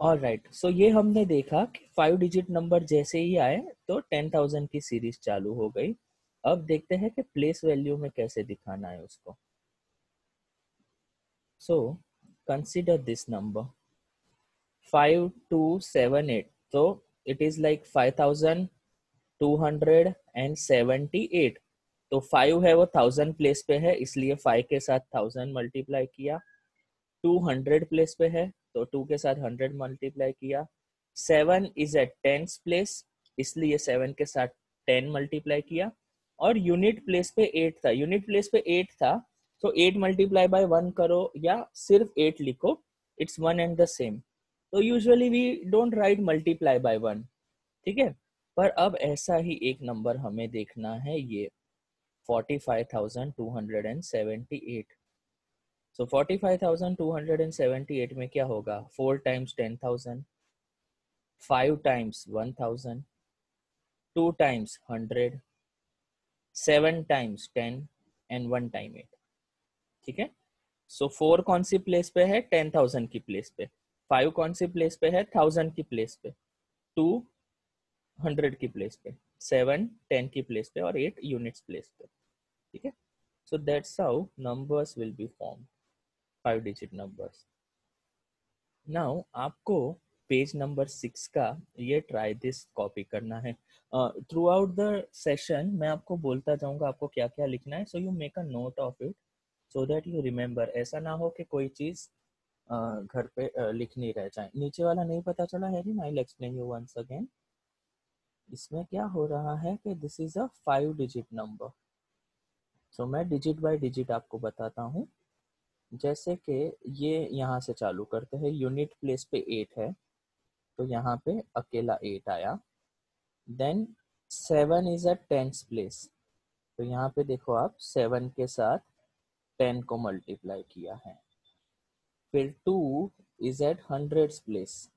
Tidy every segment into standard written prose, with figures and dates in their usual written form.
All right, सो ये हमने देखा कि 5 डिजिट नंबर जैसे ही आए तो 10,000 की सीरीज चालू हो गई। अब देखते हैं कि प्लेस वैल्यू में कैसे दिखाना है उसको। सो कंसिडर दिस नंबर 5278, तो इट इज लाइक 5278। तो 5 है वो 1000 प्लेस पे है, इसलिए 5 के साथ 1000 मल्टीप्लाई किया। 200 प्लेस पे है तो 2 के साथ 100 मल्टीप्लाई किया। 7 इज एट 10 प्लेस, इसलिए 7 के साथ 10 मल्टीप्लाई किया। और यूनिट प्लेस पे 8 था, यूनिट प्लेस पे 8 था, तो 8 मल्टीप्लाई बाय 1 करो या सिर्फ 8 लिखो, it's one and the same. तो usually we don't write multiply by 1, ठीक है। पर अब ऐसा ही एक नंबर हमें देखना है, ये 45,278। सो 45,278 में क्या होगा, 4 times 10,000, 5 times 1,000, 2 times 100, 7 times 10 and 1 time 8, ठीक है। सो 4 कौन सी प्लेस पे है, 10,000 की प्लेस पे। 5 कौन सी प्लेस पे है, 1000 की प्लेस पे। 2 100 की प्लेस पे। 7 10 की प्लेस पे, और 8 यूनिट्स प्लेस पे, ठीक है। So that's how numbers will be form, 5 digit numbers. Now आपको पेज नंबर 6 का ये ट्राई दिस कॉपी करना है। थ्रू आउट द सेशन मैं आपको बोलता जाऊंगा आपको क्या क्या लिखना है, so you make a note of it so that you remember. ऐसा ना हो कि कोई चीज घर पे लिख नहीं रह जाए। नीचे वाला नहीं पता चला है जी, I explain you once again. इसमें क्या हो रहा है कि this is a 5 digit number. So मैं डिजिट बाय डिजिट आपको बताता हूँ। जैसे कि ये यहाँ से चालू करते हैं, यूनिट प्लेस पे 8 है तो यहाँ पे अकेला 8 आया। Then 7 is eight 10th place, तो यहाँ पे देखो आप 7 के साथ 10 को मल्टीप्लाई किया है। फिर 2 is eight 100th place,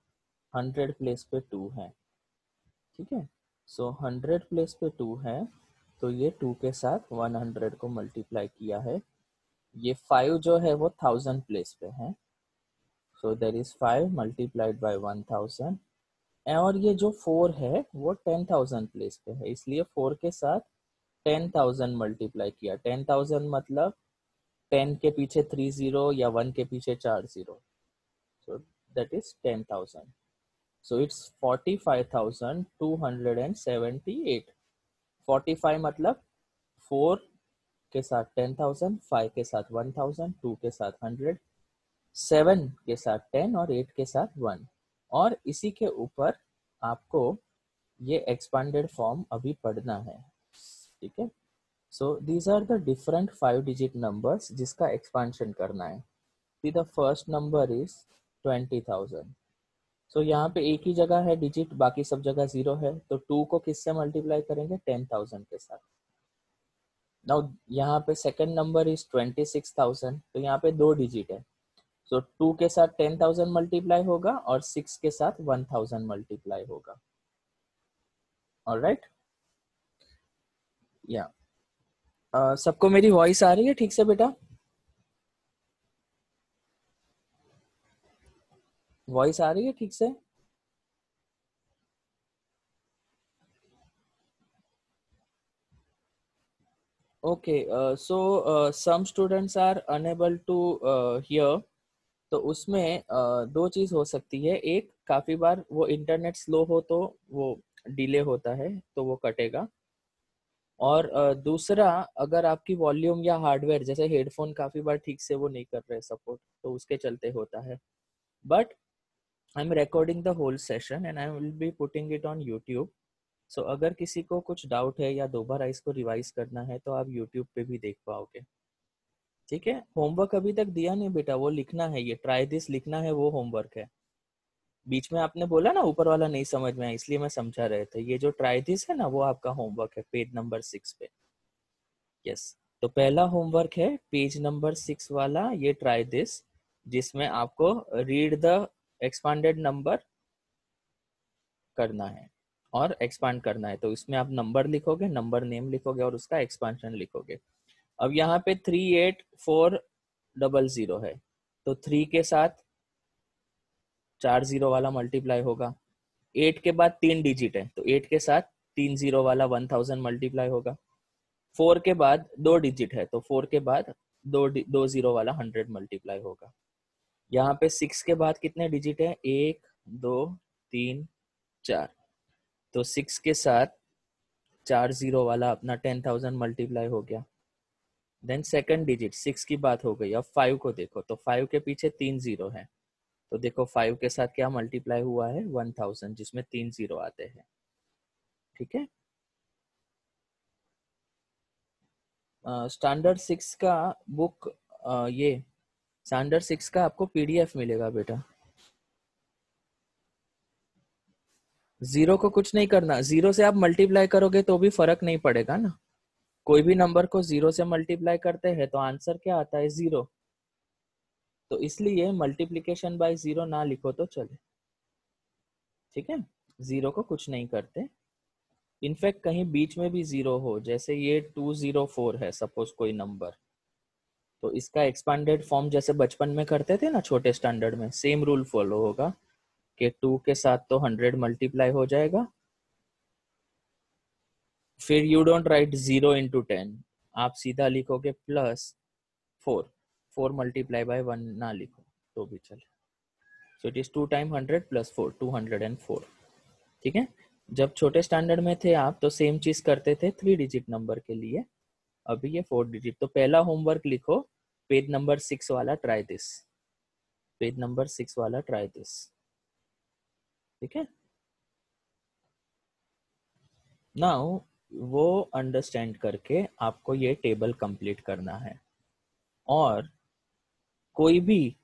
100 place पे 2 है, ठीक है। सो 100 प्लेस पे 2 है, तो ये 2 के साथ 100 को मल्टीप्लाई किया है। ये 5 जो है वो 1000 प्लेस पे है, so there is 5 multiplied by 1000। और ये जो 4 है वो 10,000 प्लेस पे है, इसलिए 4 के साथ 10,000 मल्टीप्लाई किया। 10,000 मतलब 10 के पीछे 3 जीरो या 1 के पीछे 4 zero, so that is 10,000। So it's 45,278। 45 मतलब 4 के साथ 10,000, 5 के साथ 1,000, 2 के साथ 100, 7 के साथ 10 और 8 के साथ 1। और इसी के ऊपर आपको ये एक्सपांडेड फॉर्म अभी पढ़ना है, ठीक है। So these are the different 5 digit numbers जिसका एक्सपांशन करना है। The first number is 20,000। So यहाँ पे एक ही जगह है डिजिट, बाकी सब जगह 0 है, तो 2 को किससे मल्टीप्लाई करेंगे, 10,000 के साथ। नाउ यहाँ पे सेकंड नंबर इज 26,000, तो यहाँ पे 2 डिजिट है, सो 2 के साथ 10,000 मल्टीप्लाई होगा और 6 के साथ 1,000 मल्टीप्लाई होगा। ऑलराइट, या सबको मेरी वॉइस आ रही है ठीक से बेटा? वॉइस आ रही है ठीक से? Okay, so some students are unable to hear. तो उसमें दो चीज हो सकती है, एक काफी बार वो इंटरनेट स्लो हो तो वो डिले होता है तो वो कटेगा। और दूसरा, अगर आपकी वॉल्यूम या हार्डवेयर जैसे हेडफोन काफी बार ठीक से वो नहीं कर रहे सपोर्ट, तो उसके चलते होता है। But I am recording the whole session and I will be putting it on YouTube. So अगर किसी को कुछ डाउट है या दोबारा इसको रिवाइज करना है तो आप यूट्यूब पे भी देख पाओगे, ठीक है। होमवर्क अभी तक दिया नहीं बेटा, वो लिखना है, ये ट्राई दिस लिखना है, वो होमवर्क है। बीच में आपने बोला ना ऊपर वाला नहीं समझ में आया, इसलिए मैं समझा रहे थे। ये जो ट्राई दिस है ना, वो आपका होमवर्क है पेज नंबर 6 पे। यस, तो पहला होमवर्क है पेज नंबर 6 वाला, ये ट्राई दिस, जिसमें आपको रीड द एक्सपांडेड नंबर करना है और एक्सपांड करना है। तो इसमें आप नंबर लिखोगे, नंबर नेम लिखोगे और उसका एक्सपांशन लिखोगे। अब यहाँ पे 38400 है, तो 3 के साथ 4 जीरो वाला मल्टीप्लाई होगा। 8 के बाद 3 डिजिट है तो 8 के साथ 3 जीरो वाला 1000 मल्टीप्लाई होगा। 4 के बाद 2 डिजिट है तो 4 के बाद दो जीरो वाला 100 मल्टीप्लाई होगा। यहाँ पे 6 के बाद कितने डिजिट है? 1 2 3 4, तो 6 के साथ 4 जीरो वाला अपना 10,000 मल्टीप्लाई हो गया। देन सेकंड डिजिट 6 की बात हो गई। अब 5 को देखो तो 5 के पीछे 3 जीरो है तो देखो 5 के साथ क्या मल्टीप्लाई हुआ है? 1000, जिसमें 3 जीरो आते हैं। ठीक है। स्टैंडर्ड 6 का बुक, ये स्टैंडर्ड 6 का आपको पीडीएफ मिलेगा बेटा। जीरो को कुछ नहीं करना, जीरो से आप मल्टीप्लाई करोगे तो भी फर्क नहीं पड़ेगा ना। कोई भी नंबर को जीरो से मल्टीप्लाई करते हैं तो आंसर क्या आता है? जीरो। तो इसलिए मल्टीप्लिकेशन बाय जीरो ना लिखो तो चले। ठीक है, जीरो को कुछ नहीं करते। इनफैक्ट कहीं बीच में भी जीरो हो, जैसे ये 204 है सपोज कोई नंबर, तो इसका एक्सपांडेड फॉर्म जैसे बचपन में करते थे ना छोटे स्टैंडर्ड में, सेम रूल फॉलो होगा कि 2 के साथ तो 100 मल्टीप्लाई हो जाएगा। फिर यू डोंट राइट 0 इंटू 10, आप सीधा लिखोगे +4। 4 मल्टीप्लाई बाय 1 ना लिखो तो भी चले। So it is 2 time 100 + 4, 204। ठीक है। जब छोटे स्टैंडर्ड में थे आप तो सेम चीज करते थे 3 डिजिट नंबर के लिए, अभी ये 4 डिजिट। तो पहला होमवर्क लिखो, पेज नंबर 6 वाला ट्राई दिस, पेज नंबर 6 वाला ट्राई दिस। ठीक है। नाउ वो अंडरस्टैंड करके आपको ये टेबल कंप्लीट करना है, और कोई भी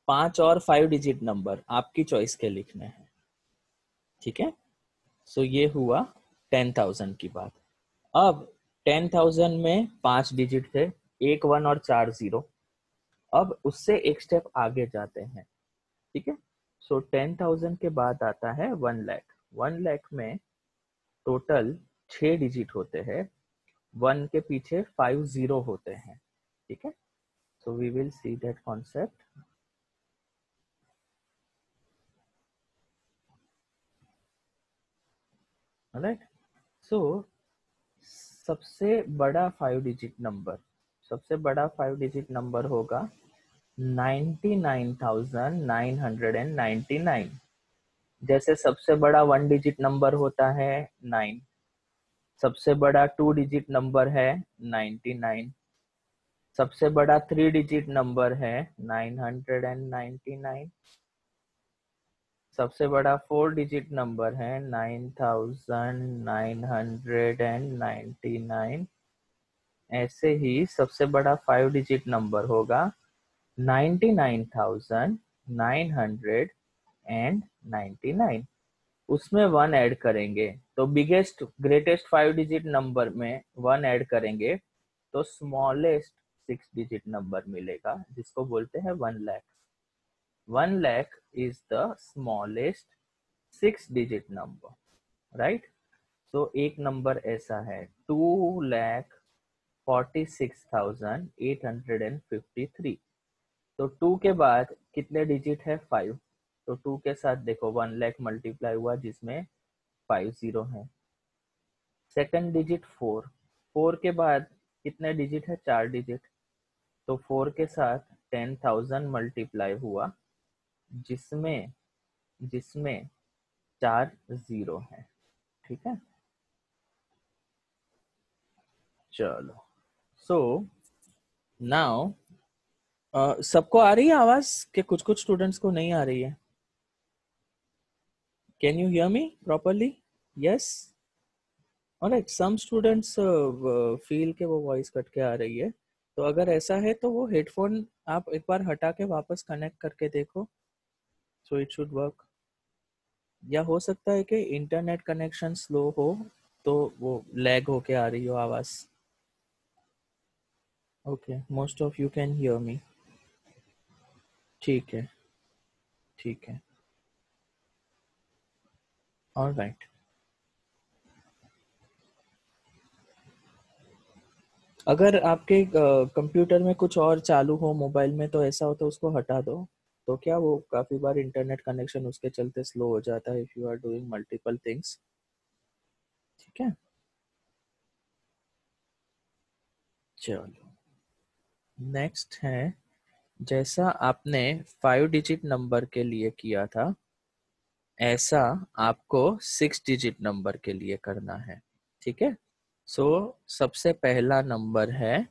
5 और 5 डिजिट नंबर आपकी चॉइस के लिखने हैं। ठीक है। सो ये हुआ 10,000 की बात। अब 10,000 में 5 डिजिट थे, 1 1 और 4 0। अब उससे एक स्टेप आगे जाते हैं। ठीक है। सो 10,000 के बाद आता है 1 लाख। 1 लाख में टोटल 6 डिजिट होते हैं, 1 के पीछे 5 जीरो होते हैं। ठीक है। So we will see that concept. Right. So सबसे बड़ा 5 डिजिट नंबर, सबसे बड़ा 5 डिजिट नंबर होगा 99,999। जैसे सबसे बड़ा 1 डिजिट नंबर होता है 9, सबसे बड़ा 2 डिजिट नंबर है 99, सबसे बड़ा 3 डिजिट नंबर है 999, सबसे बड़ा 4 डिजिट नंबर है 9,999। ऐसे ही सबसे बड़ा 5 डिजिट नंबर होगा 99,999। उसमें 1 ऐड करेंगे तो बिगेस्ट ग्रेटेस्ट 5 डिजिट नंबर में 1 ऐड करेंगे तो स्मॉलेस्ट 6 डिजिट नंबर मिलेगा, जिसको बोलते हैं 1 lakh. 1 lakh is the smallest 6 digit number, right? So एक नंबर ऐसा है 2,46,853। तो 2 के बाद कितने डिजिट है? 5। तो 2 के साथ देखो 1 लाख मल्टीप्लाई हुआ जिसमें 5 जीरो है। सेकंड डिजिट 4, 4 के बाद कितने डिजिट है? 4 डिजिट। तो 4 के साथ 10,000 मल्टीप्लाई हुआ जिसमें जिसमें 4 जीरो है। ठीक है। चलो, सो नाउ सबको आ रही है आवाज कि कुछ कुछ स्टूडेंट्स को नहीं आ रही है? Can you hear me properly? Yes. Alright, some students feel के वो वॉइस कट के आ रही है, तो अगर ऐसा है तो वो हेडफोन आप एक बार हटा के वापस कनेक्ट करके देखो, सो इट शुड वर्क। या हो सकता है कि इंटरनेट कनेक्शन स्लो हो तो वो लैग होके आ रही हो आवाज। Okay, most of you can hear me. ठीक है, ठीक है, ऑलराइट। अगर आपके कंप्यूटर में कुछ और चालू हो मोबाइल में तो ऐसा हो तो उसको हटा दो। तो क्या वो काफी बार इंटरनेट कनेक्शन उसके चलते स्लो हो जाता है if you are doing multiple things. ठीक है, चलो नेक्स्ट है, जैसा आपने 5 डिजिट नंबर के लिए किया था ऐसा आपको 6 डिजिट नंबर के लिए करना है। ठीक है, सो सबसे पहला नंबर है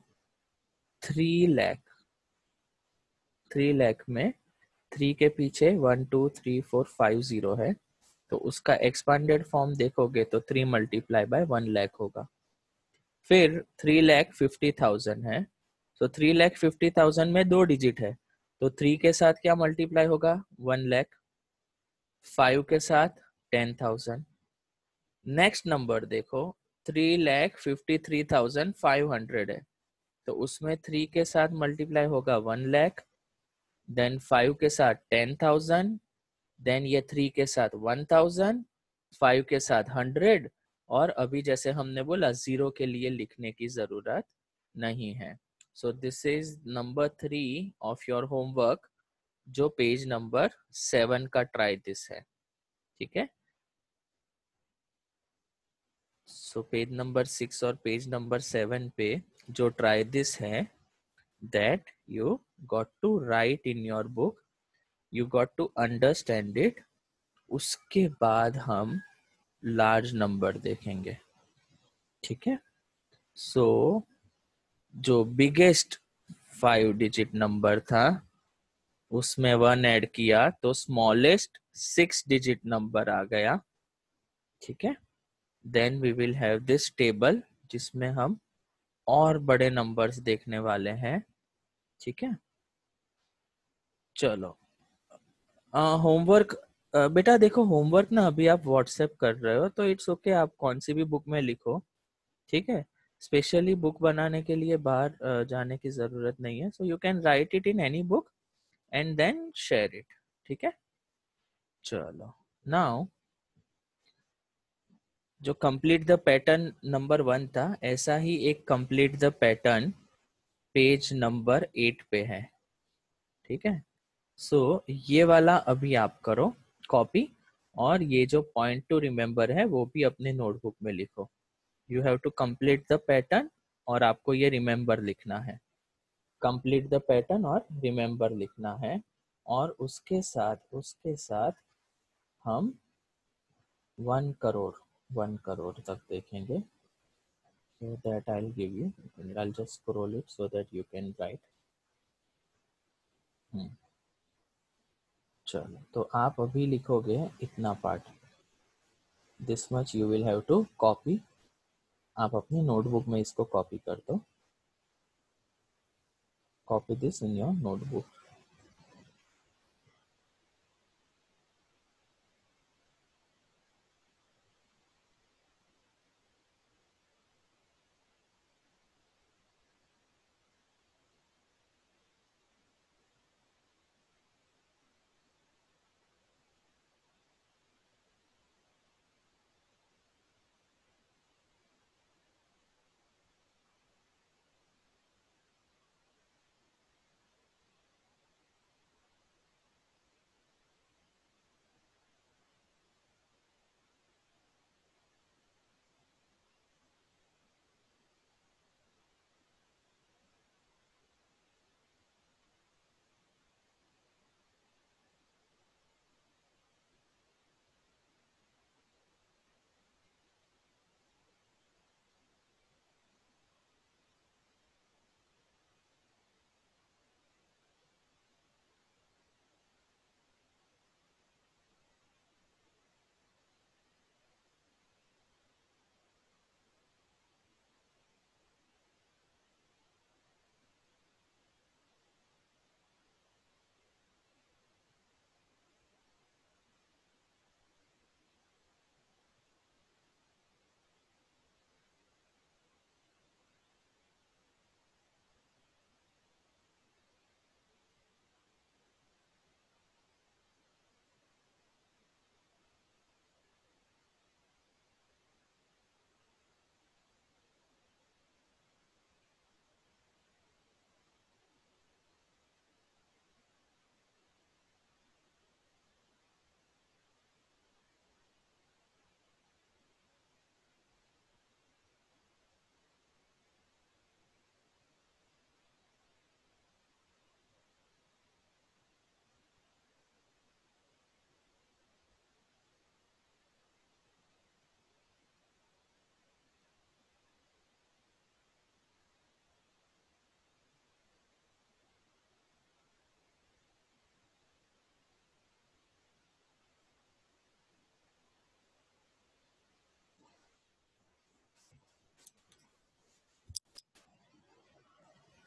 3 लाख। 3 लाख में 3 के पीछे 1 2 3 4 5 0 है, तो उसका एक्सपांडेड फॉर्म देखोगे तो 3 मल्टीप्लाई बाय 1 लाख होगा। फिर 3,50,000 है, तो 3,50,000 में 2 डिजिट है, तो 3 के साथ क्या मल्टीप्लाई होगा 1 लाख, 5 के साथ 10,000। नेक्स्ट नंबर देखो 3,53,500 है, तो उसमें 3 के साथ मल्टीप्लाई होगा 1 लाख, देन 5 के साथ 10,000, देन ये 3 के साथ 1,000, 5 के साथ 100, और अभी जैसे हमने बोला 0 के लिए लिखने की जरूरत नहीं है। So this is number 3 of your homework, जो पेज नंबर 7 का ट्राई दिस है। ठीक है, सो पेज नंबर 6 और पेज नंबर 7 पे जो ट्राई दिस है, that you got to write in your book, you got to understand it. उसके बाद हम लार्ज नंबर देखेंगे। ठीक है, सो जो बिगेस्ट 5 डिजिट नंबर था उसमें 1 ऐड किया तो स्मॉलेस्ट 6 डिजिट नंबर आ गया। ठीक है, then we will have this table जिसमें हम और बड़े नंबर्स देखने वाले हैं। ठीक है, चलो होमवर्क, बेटा देखो होमवर्क ना अभी आप व्हाट्सएप कर रहे हो तो इट्स ओके, आप कौन सी भी बुक में लिखो। ठीक है, स्पेशली बुक बनाने के लिए बाहर जाने की जरूरत नहीं है, so you can write it in any book and then share it. ठीक है, चलो नाउ जो कंप्लीट द पैटर्न नंबर 1 था, ऐसा ही एक complete the pattern page number 8 पे है। ठीक है, सो ये वाला अभी आप करो कॉपी, और ये जो पॉइंट टू रिमेम्बर है वो भी अपने नोटबुक में लिखो। You have to complete the pattern और आपको ये रिमेम्बर लिखना है। कंप्लीट द पैटर्न और रिमेम्बर लिखना है, और उसके साथ हम 1 करोड़ 1 करोड़ तक देखेंगे। So that I'll give you, I'll just scroll it so that you can write. चलो तो आप अभी लिखोगे इतना part, this much you will have to copy. आप अपनी नोटबुक में इसको कॉपी कर दो, copy this in your notebook.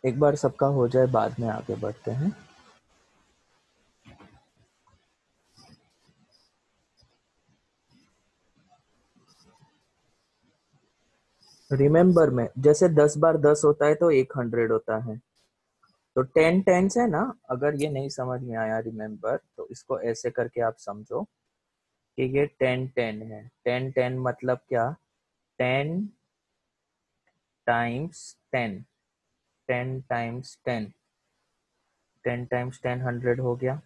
एक बार सबका हो जाए, बाद में आगे बढ़ते हैं। रिमेंबर में जैसे 10 बार 10 होता है तो 100 होता है। तो 10 टेंस है ना। अगर ये नहीं समझ में आया रिमेंबर, तो इसको ऐसे करके आप समझो कि ये 10 10 है। 10 10 मतलब क्या? 10 टाइम्स 10, 10 टाइम्स 10, 10 टाइम्स 10 100 हो गया।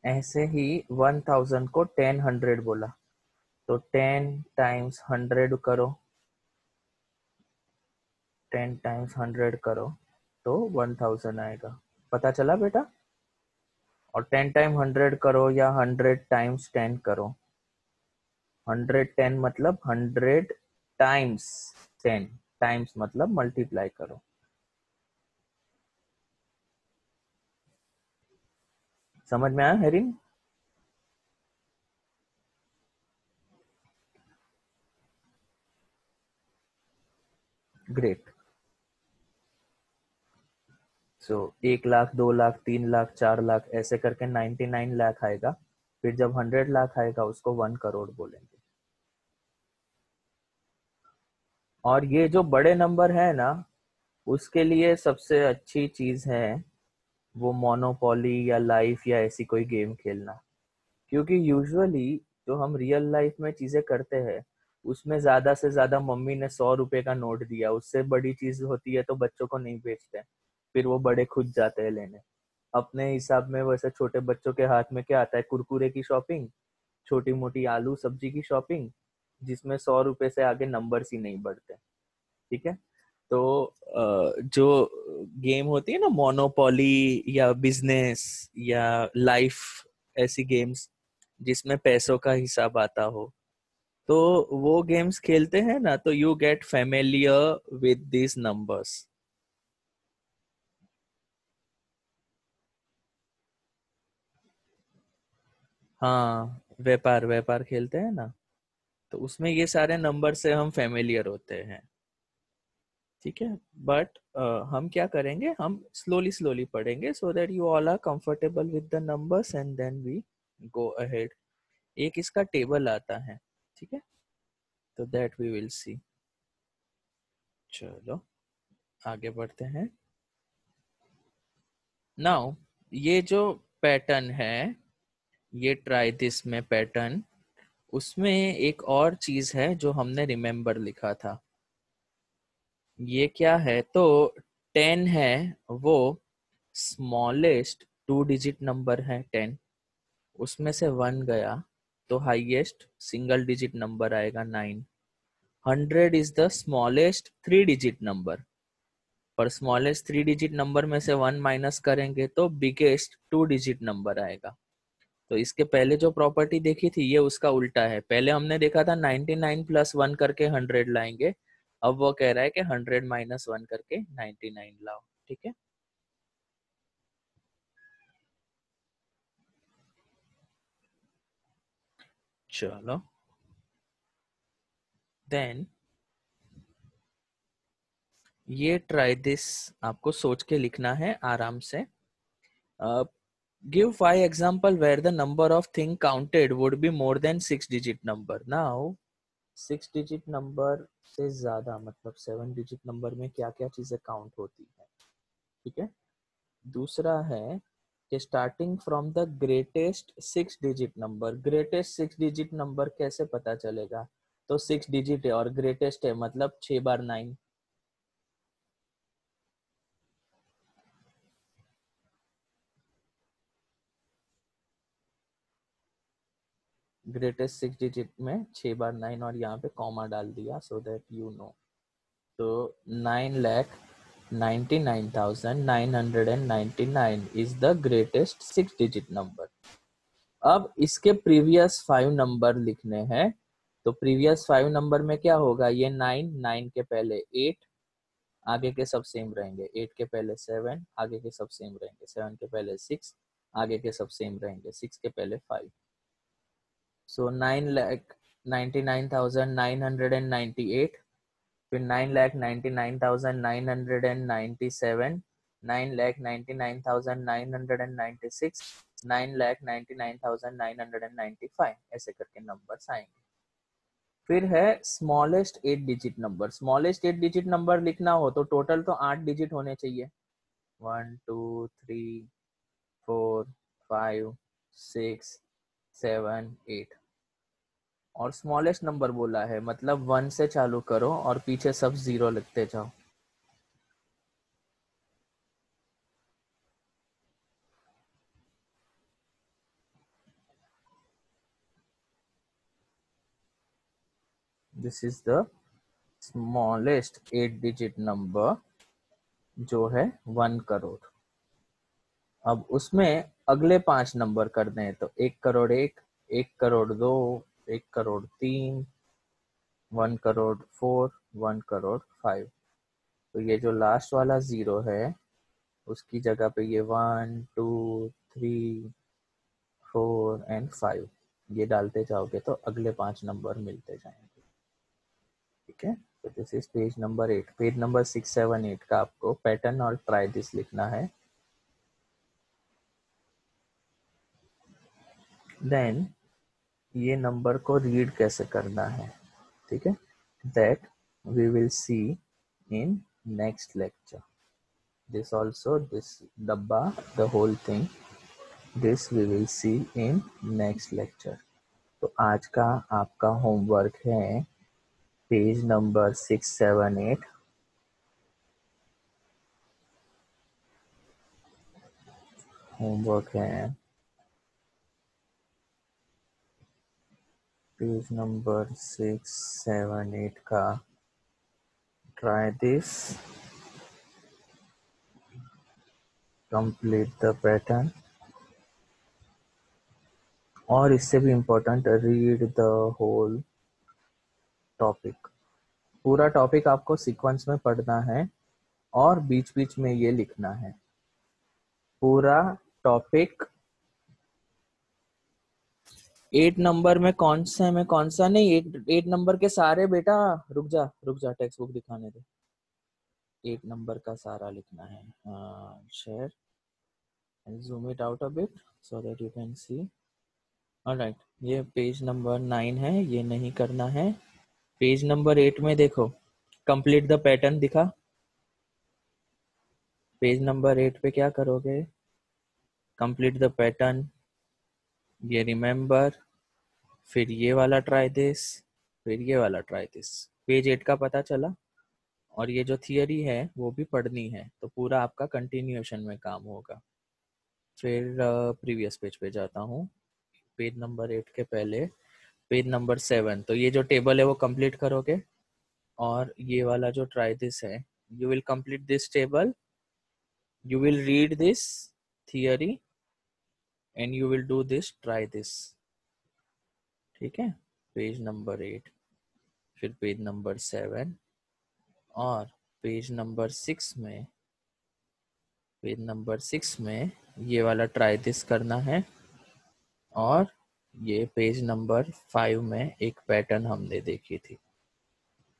ऐसे ही 1000 को 10 100 बोला, तो 10 टाइम्स 100 करो, 10 टाइम्स 100 करो तो 1000 आएगा। पता चला बेटा? और 10 टाइम 100 करो या 100 टाइम्स 10 करो। 110 मतलब 100 टाइम्स 10, टाइम्स मतलब मल्टीप्लाई करो। समझ में आया हेरिंग? ग्रेट। सो 1 लाख, 2 लाख, 3 लाख, 4 लाख ऐसे करके 99 लाख आएगा। फिर जब 100 लाख आएगा उसको 1 करोड़ बोलेंगे। और ये जो बड़े नंबर है ना, उसके लिए सबसे अच्छी चीज है वो मोनोपोली या लाइफ या ऐसी कोई गेम खेलना। क्योंकि यूजुअली जो हम रियल लाइफ में चीजें करते हैं, उसमें ज्यादा से ज्यादा मम्मी ने 100 रुपए का नोट दिया, उससे बड़ी चीज होती है तो बच्चों को नहीं बेचते, फिर वो बड़े खुद जाते हैं लेने अपने हिसाब में। वैसे छोटे बच्चों के हाथ में क्या आता है? कुरकुरे की शॉपिंग, छोटी मोटी आलू सब्जी की शॉपिंग, जिसमें 100 रुपए से आगे नंबर्स ही नहीं बढ़ते। ठीक है। तो जो गेम होती है ना, मोनोपोली या बिजनेस या लाइफ, ऐसी गेम्स जिसमें पैसों का हिसाब आता हो, तो वो गेम्स खेलते हैं ना, तो you get familiar with this numbers. हाँ, व्यापार व्यापार खेलते हैं ना, तो उसमें ये सारे नंबर से हम फेमिलियर होते हैं। ठीक है। बट हम क्या करेंगे, हम स्लोली स्लोली पढ़ेंगे so that you all are comfortable with the numbers and then we go ahead. एक इसका टेबल आता है। ठीक है। तो दैट वी विल सी। चलो आगे बढ़ते हैं। नाउ ये जो पैटर्न है, ये ट्राई दिस में पैटर्न, उसमें एक और चीज है जो हमने रिमेम्बर लिखा था। ये क्या है? तो 10 है वो स्मॉलेस्ट 2 डिजिट नंबर है 10, उसमें से 1 गया तो हाईएस्ट सिंगल डिजिट नंबर आएगा 9। 100 is the smallest 3 digit number, पर स्मॉलेस्ट 3 डिजिट नंबर में से 1 माइनस करेंगे तो बिगेस्ट 2 डिजिट नंबर आएगा। तो इसके पहले जो प्रॉपर्टी देखी थी ये उसका उल्टा है। पहले हमने देखा था 99 प्लस 1 करके 100 लाएंगे, अब वो कह रहा है कि 100 माइनस 1 करके 99 लाओ। ठीक है। चलो देन ये ट्राई दिस आपको सोच के लिखना है आराम से। Give 5 example where the number of thing counted would be more than 6 digit number. Now 6 digit number से ज्यादा मतलब 7 डिजिट नंबर में क्या क्या चीजें काउंट होती है। ठीक है। दूसरा है कि starting from the greatest 6 digit number. Greatest 6 digit number कैसे पता चलेगा? तो 6 डिजिट है और ग्रेटेस्ट है मतलब 6 बार 9। ग्रेटेस्ट 6 डिजिट में 6 बार 9 और यहाँ पे कॉमा डाल दिया सो दैट यू नो। तो 9,99,999 is the greatest 6 digit number. अब इसके प्रीवियस 5 नंबर लिखने हैं। तो प्रीवियस 5 नंबर में क्या होगा? ये 9, 9 के पहले 8, आगे के सब सेम रहेंगे। 8 के पहले 7, आगे के सब सेम रहेंगे। 7 के पहले 6, आगे के सब सेम रहेंगे। 6 के पहले 5। सो 9,99,998 फिर 9,99,997, 9,99,996, 9,99,995, ऐसे करके नंबर्स आएंगे। फिर है smallest 8 digit number. Smallest 8 digit number लिखना हो तो टोटल तो 8 डिजिट होने चाहिए। 1 2 3 4 5 6 7 8, और स्मॉलेस्ट नंबर बोला है मतलब 1 से चालू करो और पीछे सब 0 लिखते जाओ। This is the smallest 8 digit number जो है 1 करोड़। अब उसमें अगले 5 नंबर करने हैं तो 1 करोड़ 1, 1 करोड़ 2, 1 करोड़ 3, 1 करोड़ 4, 1 करोड़ 5। तो ये जो लास्ट वाला 0 है उसकी जगह पे ये 1 2 3 4 एंड 5 ये डालते जाओगे तो अगले 5 नंबर मिलते जाएंगे। ठीक है, तो this is page number 8। Page number 6 7 8 का आपको पैटर्न और ट्राई दिस लिखना है। देन ये नंबर को रीड कैसे करना है, ठीक है, that we will see in next lecture. This also, this डब्बा, the whole thing, this we will see in next lecture. तो आज का आपका होमवर्क है पेज नंबर 6 7 8। होमवर्क है पेज नंबर 6 7 8 का। Try this, complete the pattern, और इससे भी important read the whole topic. पूरा टॉपिक आपको सीक्वेंस में पढ़ना है और बीच बीच में ये लिखना है। पूरा टॉपिक 8 नंबर में कौन सा नहीं, 8 नंबर के सारे। बेटा रुक जा टेक्स्ट बुक दिखाने दे। 8 नंबर का सारा लिखना है। Share and zoom it out a bit so that you can see. Alright, ये पेज नंबर 9 है, ये नहीं करना है। पेज नंबर 8 में देखो, कंप्लीट द पैटर्न दिखा। पेज नंबर 8 पे क्या करोगे, कंप्लीट द पैटर्न, ये रिमेंबर, फिर ये वाला ट्राई दिस, फिर ये वाला ट्राई दिस। पेज 8 का पता चला, और ये जो थियरी है वो भी पढ़नी है, तो पूरा आपका कंटिन्यूएशन में काम होगा। फिर प्रीवियस पेज पे जाता हूँ। पेज नंबर 8 के पहले पेज नंबर 7, तो ये जो टेबल है वो कंप्लीट करोगे, और ये वाला जो ट्राई दिस है, you will complete this table, you will read this theory and you will do this, try this। ठीक है, पेज नंबर 8, फिर पेज नंबर 7, और पेज नंबर 6 में, पेज नंबर 6 में ये वाला ट्राई दिस करना है। और ये पेज नंबर 5 में एक पैटर्न हमने देखी थी,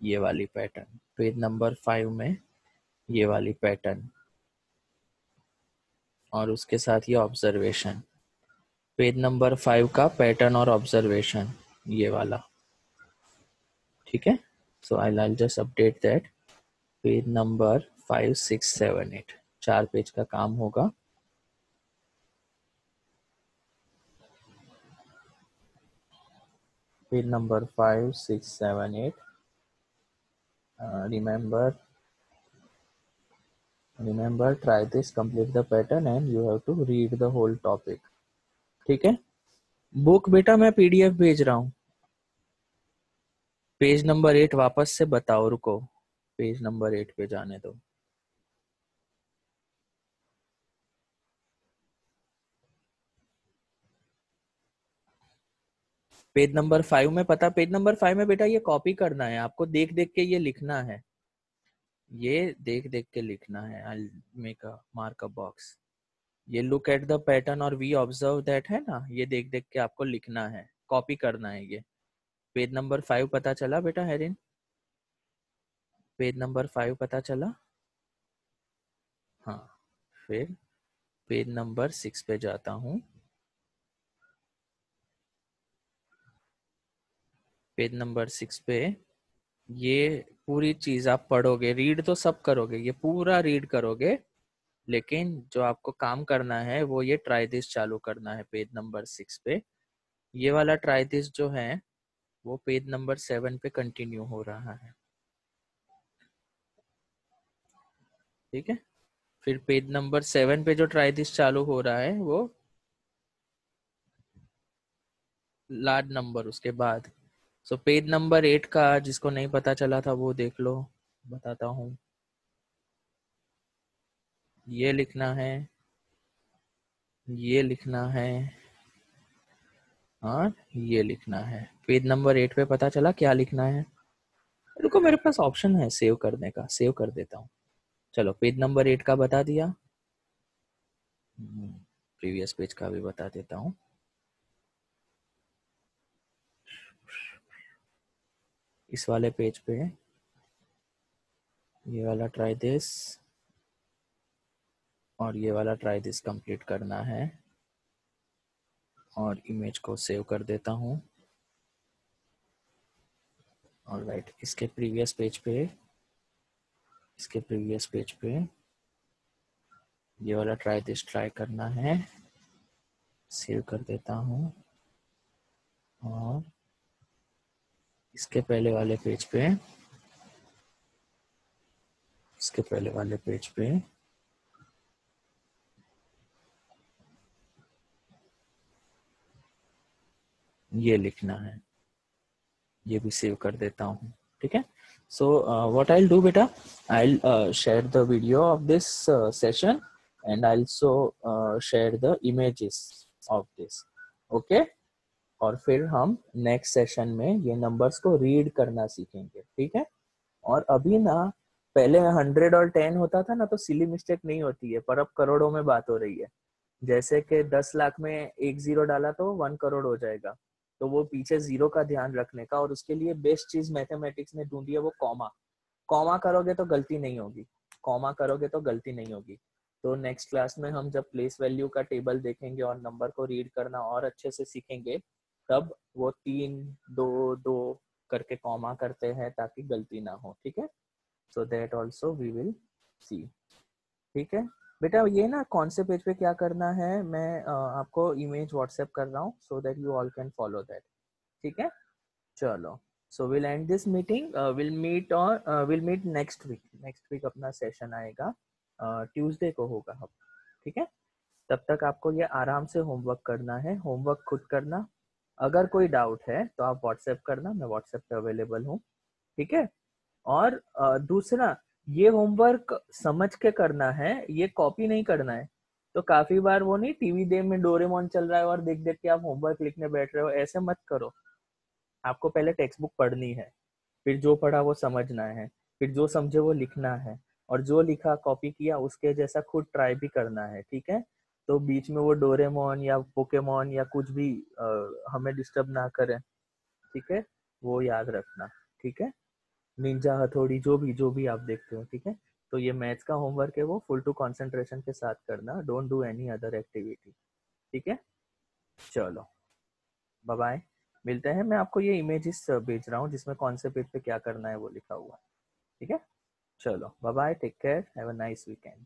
ये वाली पैटर्न, पेज नंबर 5 में ये वाली पैटर्न, और उसके साथ ये ऑब्जर्वेशन। पेज नंबर 5 का पैटर्न और ऑब्जर्वेशन ये वाला। ठीक है, so I just update that. Page number 5 6 7 8 4 page का काम होगा। Page number 5 6 7 8, remember try this, complete the pattern and you have to read the whole topic। ठीक है, बुक बेटा मैं पीडीएफ भेज रहा हूँ। पेज नंबर 8 वापस से बताओ, रुको, पेज नंबर 8 पे जाने दो। पेज नंबर 5 में पता, पेज नंबर 5 में बेटा ये कॉपी करना है आपको, देख देख के ये लिखना है, ये देख देख के लिखना है। I make a mark a box. ये लुक एट द पैटर्न और वी ऑब्जर्व दैट है ना, ये देख देख के आपको लिखना है, कॉपी करना है ये। पेज नंबर 5 पता चला बेटा हेरिन? पेज नंबर 5 पता चला? हाँ, फिर पेज नंबर 6 पे जाता हूँ। पेज नंबर 6 पे ये पूरी चीज आप पढ़ोगे, रीड तो सब करोगे, ये पूरा रीड करोगे, लेकिन जो आपको काम करना है वो ये ट्राई दिस चालू करना है पेज नंबर 6 पे। ये वाला ट्राई दिस जो है वो पेज नंबर 7 पे कंटिन्यू हो रहा है, ठीक है। फिर पेज नंबर 7 पे जो ट्राई दिस चालू हो रहा है वो लार्ज नंबर उसके बाद। सो पेज नंबर 8 का जिसको नहीं पता चला था वो देख लो, बताता हूँ। ये लिखना है, ये लिखना है और ये लिखना है। पेज नंबर 8 पे पता चला क्या लिखना है? रुको, मेरे पास ऑप्शन है सेव करने का, सेव कर देता हूँ। चलो, पेज नंबर 8 का बता दिया, प्रीवियस पेज का भी बता देता हूँ। इस वाले पेज पे ये वाला ट्राई दिस और ये वाला ट्राई दिस कंप्लीट करना है और इमेज को सेव कर देता हूँ। ऑलराइट, इसके प्रीवियस पेज पे ये वाला ट्राई दिस ट्राई करना है, सेव कर देता हूँ। और इसके पहले वाले पेज पे ये लिखना है, ये भी सेव कर देता हूँ, ठीक है। So what I will do बेटा, I will share the video of this session and I also share the images of this, okay. और फिर हम नेक्स्ट सेशन में ये नंबर्स को रीड करना सीखेंगे, ठीक है। और अभी ना, पहले 100 और 10 होता था ना तो सिली मिस्टेक नहीं होती है, पर अब करोड़ों में बात हो रही है। जैसे कि 10 लाख में एक जीरो डाला तो 1 करोड़ हो जाएगा, तो वो पीछे जीरो का ध्यान रखने का। और उसके लिए बेस्ट चीज मैथमेटिक्स ने ढूंढी है, वो कॉमा। कॉमा करोगे तो गलती नहीं होगी, कॉमा करोगे तो गलती नहीं होगी। तो नेक्स्ट क्लास में हम जब प्लेस वैल्यू का टेबल देखेंगे और नंबर को रीड करना और अच्छे से सीखेंगे, तब वो 3 2 2 करके कॉमा करते हैं ताकि गलती ना हो, ठीक है। So that also we will see, ठीक है बेटा। ये ना कौन से पेज पे क्या करना है मैं आपको इमेज व्हाट्सएप कर रहा हूँ, so that you all can follow that, ठीक है। चलो, so will end this meeting, will meet next week अपना सेशन आएगा, ट्यूसडे को होगा अब, ठीक है। तब तक आपको ये आराम से होमवर्क करना है, होमवर्क खुद करना। अगर कोई डाउट है तो आप व्हाट्सएप करना, मैं व्हाट्सएप पे अवेलेबल हूँ, ठीक है। और दूसरा, ये होमवर्क समझ के करना है, ये कॉपी नहीं करना है। तो काफी बार वो नहीं, टीवी दे में डोरेमोन चल रहा है और देख देख के आप होमवर्क लिखने बैठ रहे हो, ऐसे मत करो। आपको पहले टेक्स्ट बुक पढ़नी है, फिर जो पढ़ा वो समझना है, फिर जो समझे वो लिखना है, और जो लिखा कॉपी किया उसके जैसा खुद ट्राई भी करना है, ठीक है। तो बीच में वो डोरेमोन या पोकेमोन या कुछ भी हमें डिस्टर्ब ना करे, ठीक है, वो याद रखना, ठीक है। निंजा हथौड़ी जो भी आप देखते हो, ठीक है। तो ये मैथ्स का होमवर्क है, वो फुल टू कंसंट्रेशन के साथ करना, don't do any other activity, ठीक है। चलो, बाय बाय, मिलते हैं। मैं आपको ये इमेजेस भेज रहा हूँ जिसमें कौन से पेज पे क्या करना है वो लिखा हुआ है, ठीक है। चलो, bye bye, take care, have a nice weekend.